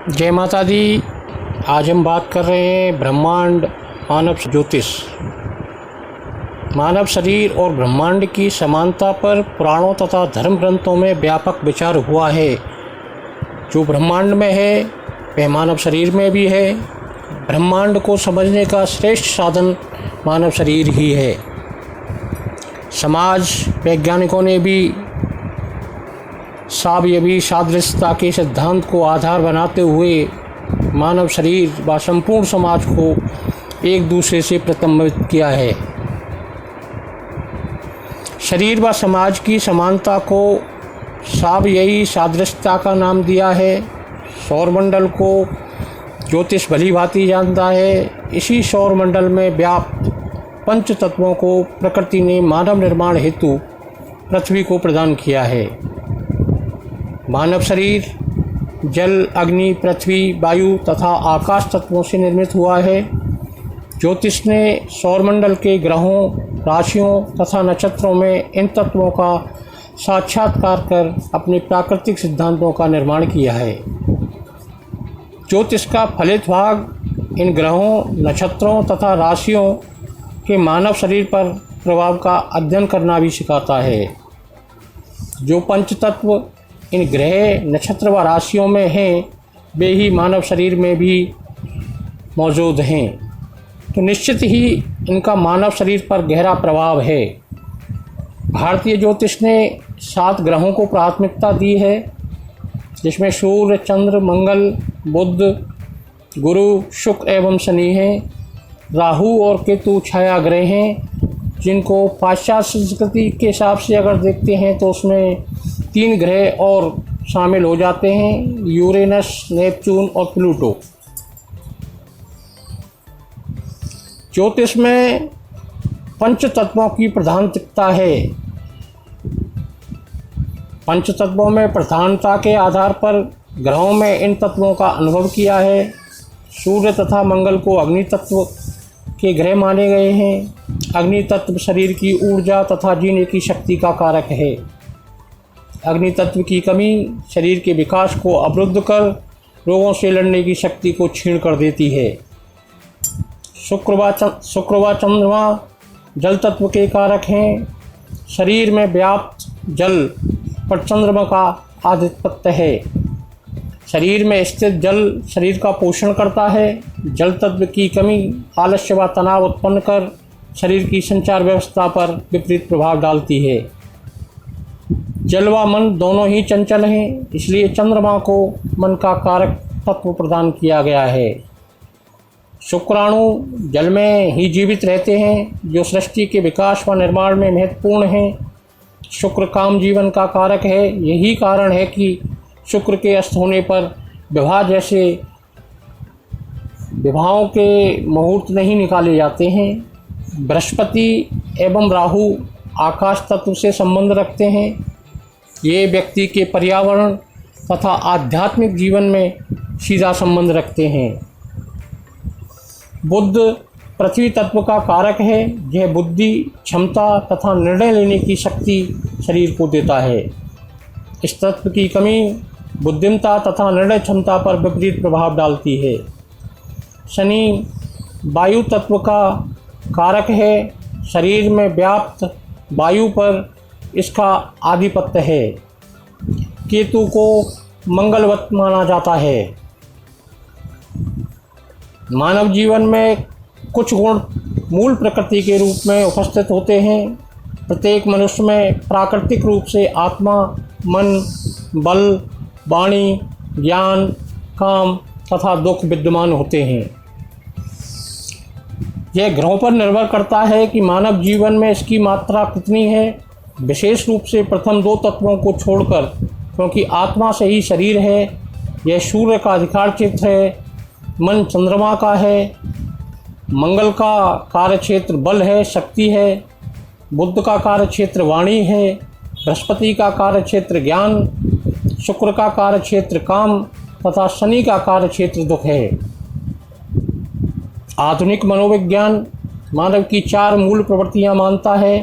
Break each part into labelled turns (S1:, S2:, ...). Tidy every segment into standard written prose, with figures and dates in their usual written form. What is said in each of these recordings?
S1: जय माता दी। आज हम बात कर रहे हैं ब्रह्मांड, मानव ज्योतिष। मानव शरीर और ब्रह्मांड की समानता पर पुराणों तथा धर्म ग्रंथों में व्यापक विचार हुआ है। जो ब्रह्मांड में है वह मानव शरीर में भी है। ब्रह्मांड को समझने का श्रेष्ठ साधन मानव शरीर ही है। समाज वैज्ञानिकों ने भी सावयवी सादृश्यता के सिद्धांत को आधार बनाते हुए मानव शरीर व संपूर्ण समाज को एक दूसरे से प्रतिबिंबित किया है। शरीर व समाज की समानता को सावयवी सादृश्यता का नाम दिया है। सौरमंडल को ज्योतिष भली भांति जानता है। इसी सौरमंडल में व्याप्त पंच तत्वों को प्रकृति ने मानव निर्माण हेतु पृथ्वी को प्रदान किया है। मानव शरीर जल, अग्नि, पृथ्वी, वायु तथा आकाश तत्वों से निर्मित हुआ है। ज्योतिष ने सौरमंडल के ग्रहों, राशियों तथा नक्षत्रों में इन तत्वों का साक्षात्कार कर अपने प्राकृतिक सिद्धांतों का निर्माण किया है। ज्योतिष का फलित भाग इन ग्रहों, नक्षत्रों तथा राशियों के मानव शरीर पर प्रभाव का अध्ययन करना भी सिखाता है। जो पंच तत्व इन ग्रह, नक्षत्र व राशियों में हैं वे ही मानव शरीर में भी मौजूद हैं, तो निश्चित ही इनका मानव शरीर पर गहरा प्रभाव है। भारतीय ज्योतिष ने 7 ग्रहों को प्राथमिकता दी है, जिसमें सूर्य, चंद्र, मंगल, बुध, गुरु, शुक्र एवं शनि हैं। राहु और केतु छाया ग्रह हैं, जिनको पाश्चात्य संस्कृति के हिसाब से अगर देखते हैं तो उसमें 3 ग्रह और शामिल हो जाते हैं, यूरेनस, नेपच्यून और प्लूटो। ज्योतिष में पंच तत्वों की प्रधानता है। पंच तत्वों में प्रधानता के आधार पर ग्रहों में इन तत्वों का अनुभव किया है। सूर्य तथा मंगल को अग्नि तत्व के ग्रह माने गए हैं। अग्नि तत्व शरीर की ऊर्जा तथा जीने की शक्ति का कारक है। अग्नि तत्व की कमी शरीर के विकास को अवरुद्ध कर रोगों से लड़ने की शक्ति को क्षीण कर देती है। शुक्र व चंद्रमा जल तत्व के कारक हैं। शरीर में व्याप्त जल पर चंद्रमा का आधिपत्य है। शरीर में स्थित जल शरीर का पोषण करता है। जल तत्व की कमी आलस्य व तनाव उत्पन्न कर शरीर की संचार व्यवस्था पर विपरीत प्रभाव डालती है। जल व मन दोनों ही चंचल हैं, इसलिए चंद्रमा को मन का कारक तत्व प्रदान किया गया है। शुक्राणु जल में ही जीवित रहते हैं, जो सृष्टि के विकास व निर्माण में महत्वपूर्ण हैं। शुक्र काम जीवन का कारक है। यही कारण है कि शुक्र के अस्त होने पर विवाह जैसे विवाहों के मुहूर्त नहीं निकाले जाते हैं। बृहस्पति एवं राहु आकाश तत्व से संबंध रखते हैं। ये व्यक्ति के पर्यावरण तथा आध्यात्मिक जीवन में सीधा संबंध रखते हैं। बुध पृथ्वी तत्व का कारक है। यह बुद्धि, क्षमता तथा निर्णय लेने की शक्ति शरीर को देता है। इस तत्व की कमी बुद्धिमत्ता तथा निर्णय क्षमता पर विपरीत प्रभाव डालती है। शनि वायु तत्व का कारक है। शरीर में व्याप्त वायु पर इसका आधिपत्य है। केतु को मंगलवत माना जाता है। मानव जीवन में कुछ गुण मूल प्रकृति के रूप में उपस्थित होते हैं। प्रत्येक मनुष्य में प्राकृतिक रूप से आत्मा, मन, बल, वाणी, ज्ञान, काम तथा दुख विद्यमान होते हैं। यह ग्रहों पर निर्भर करता है कि मानव जीवन में इसकी मात्रा कितनी है। विशेष रूप से प्रथम 2 तत्वों को छोड़कर, क्योंकि आत्मा से ही शरीर है। यह सूर्य का अधिकार क्षेत्र है। मन चंद्रमा का है। मंगल का कार्य क्षेत्र बल है, शक्ति है। बुध का कार्य क्षेत्र वाणी है। बृहस्पति का कार्य क्षेत्र ज्ञान, शुक्र का कार्य क्षेत्र काम तथा शनि का कार्य क्षेत्र दुख है। आधुनिक मनोविज्ञान मानव की 4 मूल प्रवृत्तियां मानता है: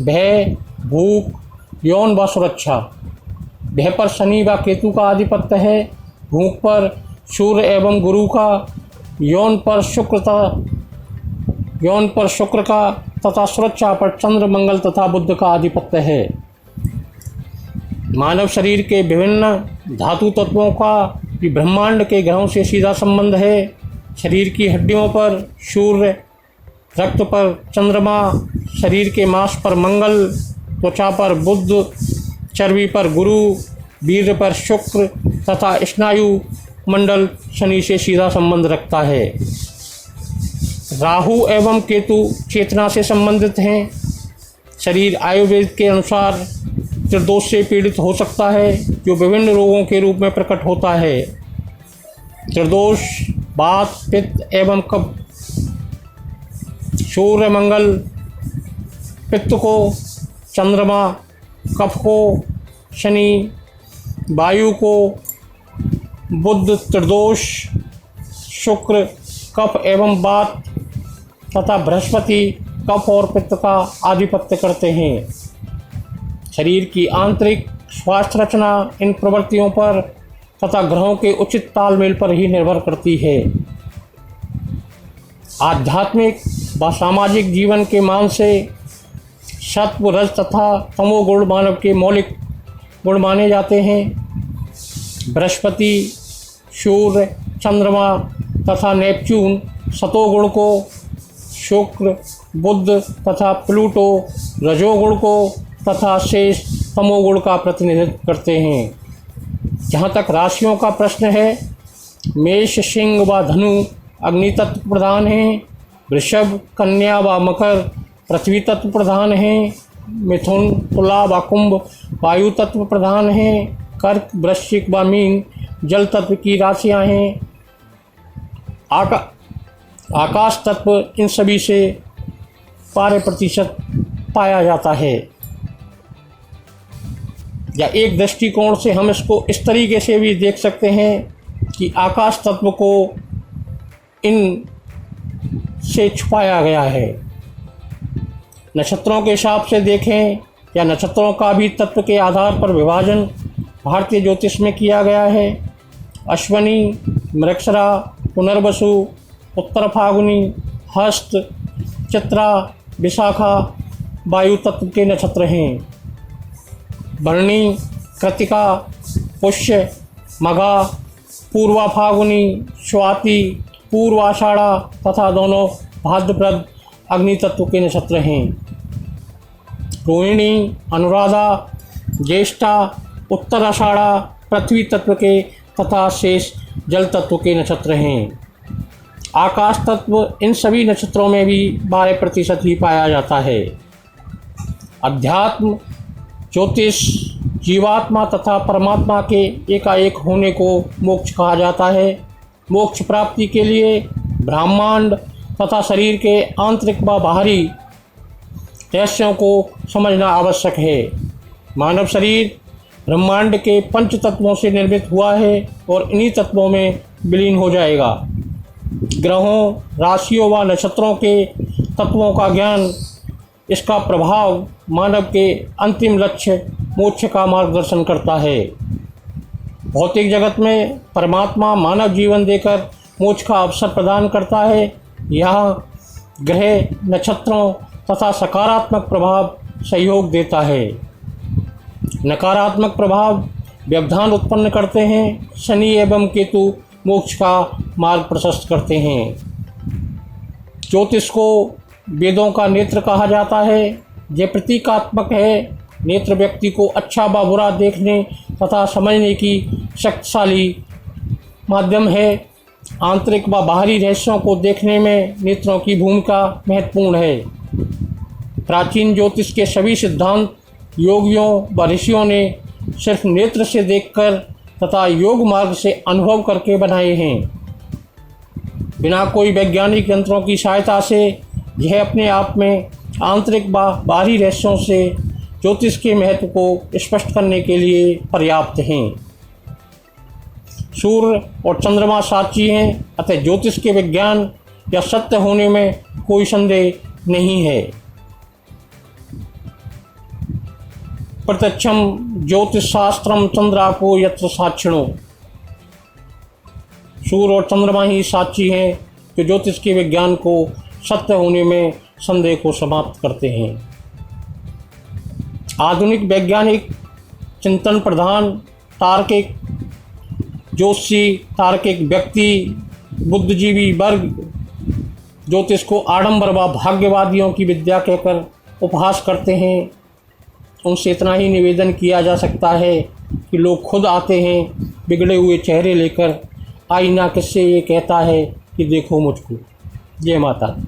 S1: भय, भूख, यौन व सुरक्षा। भय पर शनि व केतु का आधिपत्य है। भूख पर सूर्य एवं गुरु का यौन पर शुक्र का तथा सुरक्षा पर चंद्र, मंगल तथा बुध का आधिपत्य है। मानव शरीर के विभिन्न धातु तत्वों का भी ब्रह्मांड के ग्रहों से सीधा संबंध है। शरीर की हड्डियों पर सूर्य, रक्त पर चंद्रमा, शरीर के मांस पर मंगल, त्वचा पर बुध, चर्बी पर गुरु, वीर्य पर शुक्र तथा स्नायु मंडल शनि से सीधा संबंध रखता है। राहु एवं केतु चेतना से संबंधित हैं। शरीर आयुर्वेद के अनुसार त्रिदोष से पीड़ित हो सकता है, जो विभिन्न रोगों के रूप में प्रकट होता है। त्रिदोष वात, पित्त एवं कफ। सूर्य मंगल पित्त को, चंद्रमा कफ को, शनि वायु को, बुध त्रिदोष, शुक्र कफ एवं वात तथा बृहस्पति कफ और पित्त का आधिपत्य करते हैं। शरीर की आंतरिक स्वास्थ्य रचना इन प्रवृत्तियों पर तथा ग्रहों के उचित तालमेल पर ही निर्भर करती है। आध्यात्मिक व सामाजिक जीवन के मान से सत्व, रज तथा तमोगुण मानव के मौलिक गुण माने जाते हैं। बृहस्पति, सूर्य, चंद्रमा तथा नेपच्यून सतोगुण को, शुक्र, बुध तथा प्लूटो रजोगुण को तथा शेष तमोगुण का प्रतिनिधित्व करते हैं। जहाँ तक राशियों का प्रश्न है, मेष, सिंह व धनु अग्नि तत्व प्रधान हैं। वृषभ, कन्या व मकर पृथ्वी तत्व प्रधान हैं। मिथुन, तुला व कुंभ वायु तत्व प्रधान हैं। कर्क, वृश्चिक व मीन जल तत्व की राशियां हैं। आकाश तत्व इन सभी से 12% पाया जाता है। या एक दृष्टिकोण से हम इसको इस तरीके से भी देख सकते हैं कि आकाश तत्व को इन से छुपाया गया है। नक्षत्रों के हिसाब से देखें या नक्षत्रों का भी तत्व के आधार पर विभाजन भारतीय ज्योतिष में किया गया है। अश्वनी, मृगशिरा, पुनर्वसु, उत्तर फागुनी, हस्त, चित्रा, विशाखा वायु तत्व के नक्षत्र हैं। भरणी, कृतिका, पुष्य, मघा, पूर्वा फागुनी, स्वाति, पूर्वाषाढ़ा तथा दोनों भाद्रपद अग्नि तत्व के नक्षत्र हैं। रोहिणी, अनुराधा, ज्येष्ठा, उत्तर आषाढ़ा पृथ्वी तत्व के तथा शेष जल तत्व के नक्षत्र हैं। आकाश तत्व इन सभी नक्षत्रों में भी 12% ही पाया जाता है। अध्यात्म, ज्योतिष, जीवात्मा तथा परमात्मा के एकाएक होने को मोक्ष कहा जाता है। मोक्ष प्राप्ति के लिए ब्रह्मांड तथा शरीर के आंतरिक व बाहरी रहस्यों को समझना आवश्यक है। मानव शरीर ब्रह्मांड के पंच तत्वों से निर्मित हुआ है और इन्हीं तत्वों में विलीन हो जाएगा। ग्रहों, राशियों व नक्षत्रों के तत्वों का ज्ञान, इसका प्रभाव मानव के अंतिम लक्ष्य मोक्ष का मार्गदर्शन करता है। भौतिक जगत में परमात्मा मानव जीवन देकर मोक्ष का अवसर प्रदान करता है। यहाँ ग्रह, नक्षत्रों तथा सकारात्मक प्रभाव सहयोग देता है। नकारात्मक प्रभाव व्यवधान उत्पन्न करते हैं। शनि एवं केतु मोक्ष का मार्ग प्रशस्त करते हैं। ज्योतिष को वेदों का नेत्र कहा जाता है। यह प्रतीकात्मक है। नेत्र व्यक्ति को अच्छा व बुरा देखने तथा समझने की शक्तिशाली माध्यम है। आंतरिक व बाहरी रहस्यों को देखने में नेत्रों की भूमिका महत्वपूर्ण है। प्राचीन ज्योतिष के सभी सिद्धांत योगियों व ऋषियों ने सिर्फ नेत्र से देखकर तथा योग मार्ग से अनुभव करके बनाए हैं। बिना कोई वैज्ञानिक यंत्रों की सहायता से यह अपने आप में आंतरिक व बाहरी रहस्यों से ज्योतिष के महत्व को स्पष्ट करने के लिए पर्याप्त हैं। सूर्य और चंद्रमा साक्षी हैं, अतः ज्योतिष के विज्ञान या सत्य होने में कोई संदेह नहीं है। प्रत्यक्षम ज्योतिष शास्त्रम चंद्राको यत्र साक्षिणो। सूर्य और चंद्रमा ही साक्षी हैं जो ज्योतिष के विज्ञान को सत्य होने में संदेह को समाप्त करते हैं। आधुनिक वैज्ञानिक चिंतन प्रधान तार्किक ज्योतिषी तार्किक व्यक्ति बुद्धिजीवी वर्ग ज्योतिष को आडंबर व भाग्यवादियों की विद्या कहकर उपहास करते हैं। उनसे इतना ही निवेदन किया जा सकता है कि लोग खुद आते हैं बिगड़े हुए चेहरे लेकर, आईना किससे ये कहता है कि देखो मुझको। जय माता दी।